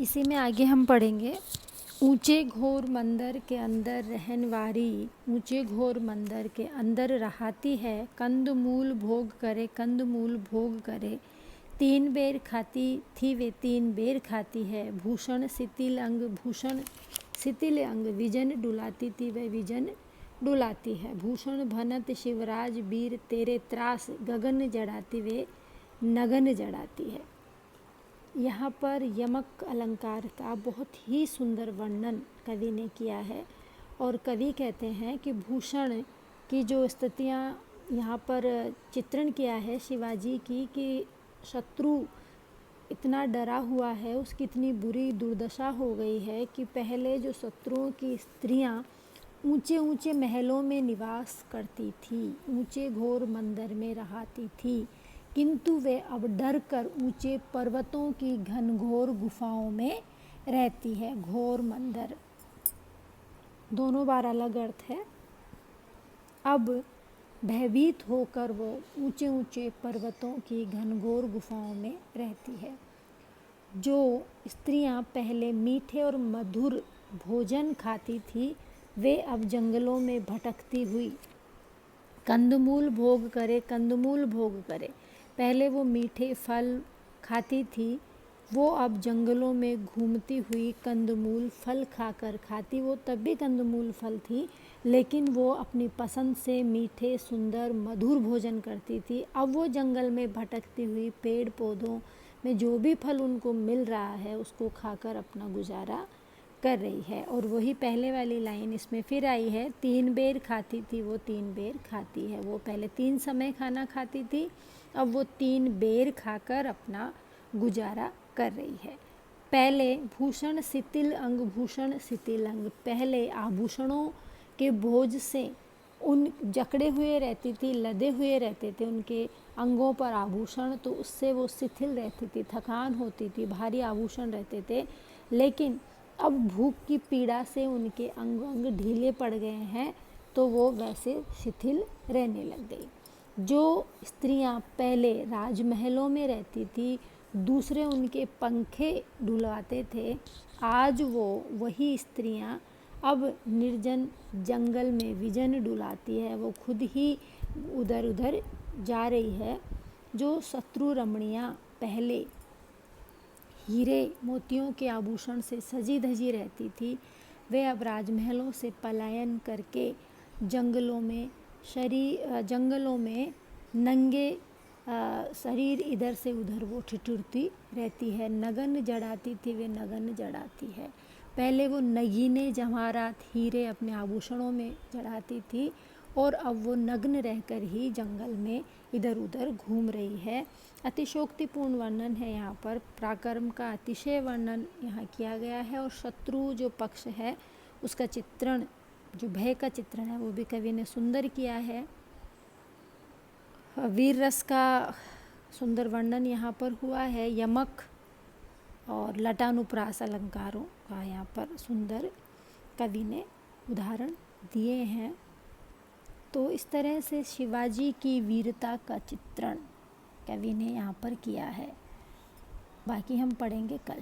इसी में आगे हम पढ़ेंगे। ऊंचे घोर मंदिर के अंदर रहनवारी, ऊंचे घोर मंदिर के अंदर रहाती है, कंदमूल भोग करे, कंदमूल भोग करे। 3 बेर खाती थी वे 3 बेर खाती है, भूषण शिथिल अंग, भूषण शिथिल अंग, विजन डुलाती थी वे विजन डुलाती है। भूषण भनत शिवराज वीर, तेरे त्रास गगन जड़ाती वे नगन जड़ाती है। यहाँ पर यमक अलंकार का बहुत ही सुंदर वर्णन कवि ने किया है और कवि कहते हैं कि भूषण की जो स्थितियाँ यहाँ पर चित्रण किया है शिवाजी की, कि शत्रु इतना डरा हुआ है, उसकी इतनी बुरी दुर्दशा हो गई है कि पहले जो शत्रुओं की स्त्रियाँ ऊंचे ऊंचे महलों में निवास करती थी, ऊंचे घोर मंदिर में रहाती थी, किंतु वे अब डर कर ऊंचे पर्वतों की घनघोर गुफाओं में रहती है। घोर मंदिर दोनों बार अलग अर्थ है। अब भयभीत होकर वो ऊंचे ऊंचे पर्वतों की घनघोर गुफाओं में रहती है। जो स्त्रियां पहले मीठे और मधुर भोजन खाती थी, वे अब जंगलों में भटकती हुई कंदमूल भोग करे, कंदमूल भोग करे। पहले वो मीठे फल खाती थी, वो अब जंगलों में घूमती हुई कंदमूल फल खाकर खाती। वो तब भी कंदमूल फल थी, लेकिन वो अपनी पसंद से मीठे सुंदर मधुर भोजन करती थी। अब वो जंगल में भटकती हुई पेड़ पौधों में जो भी फल उनको मिल रहा है उसको खाकर अपना गुजारा कर रही है। और वही पहले वाली लाइन इसमें फिर आई है, 3 बेर खाती थी वो 3 बेर खाती है। वो पहले 3 समय खाना खाती थी, अब वो 3 बेर खाकर अपना गुजारा कर रही है। पहले भूषण शिथिल अंग, भूषण शिथिल अंग, पहले आभूषणों के बोझ से उन जकड़े हुए रहती थी, लदे हुए रहते थे उनके अंगों पर आभूषण, तो उससे वो शिथिल रहती थी, थकान होती थी, भारी आभूषण रहते थे। लेकिन अब भूख की पीड़ा से उनके अंग अंग ढीले पड़ गए हैं, तो वो वैसे शिथिल रहने लग गई। जो स्त्रियां पहले राजमहलों में रहती थी, दूसरे उनके पंखे डुलाते थे, आज वो वही स्त्रियां अब निर्जन जंगल में विजन डुलाती है। वो खुद ही उधर उधर जा रही है। जो शत्रु रमणियाँ पहले हीरे मोतियों के आभूषण से सजी धजी रहती थी, वे अब राजमहलों से पलायन करके जंगलों में नंगे शरीर इधर से उधर वो ठिठुरती रहती है। नगन जड़ाती थी वे नगन जड़ाती है। पहले वो नगीने जवाहरात हीरे अपने आभूषणों में जड़ाती थी, और अब वो नग्न रहकर ही जंगल में इधर उधर घूम रही है। अतिशोक्तिपूर्ण वर्णन है यहाँ पर, पराक्रम का अतिशय वर्णन यहाँ किया गया है। और शत्रु जो पक्ष है उसका चित्रण, जो भय का चित्रण है, वो भी कवि ने सुंदर किया है। वीर रस का सुंदर वर्णन यहाँ पर हुआ है। यमक और लटानुप्रास अलंकारों का यहाँ पर सुंदर कवि ने उदाहरण दिए हैं। तो इस तरह से शिवाजी की वीरता का चित्रण कवि ने यहाँ पर किया है। बाकी हम पढ़ेंगे कल।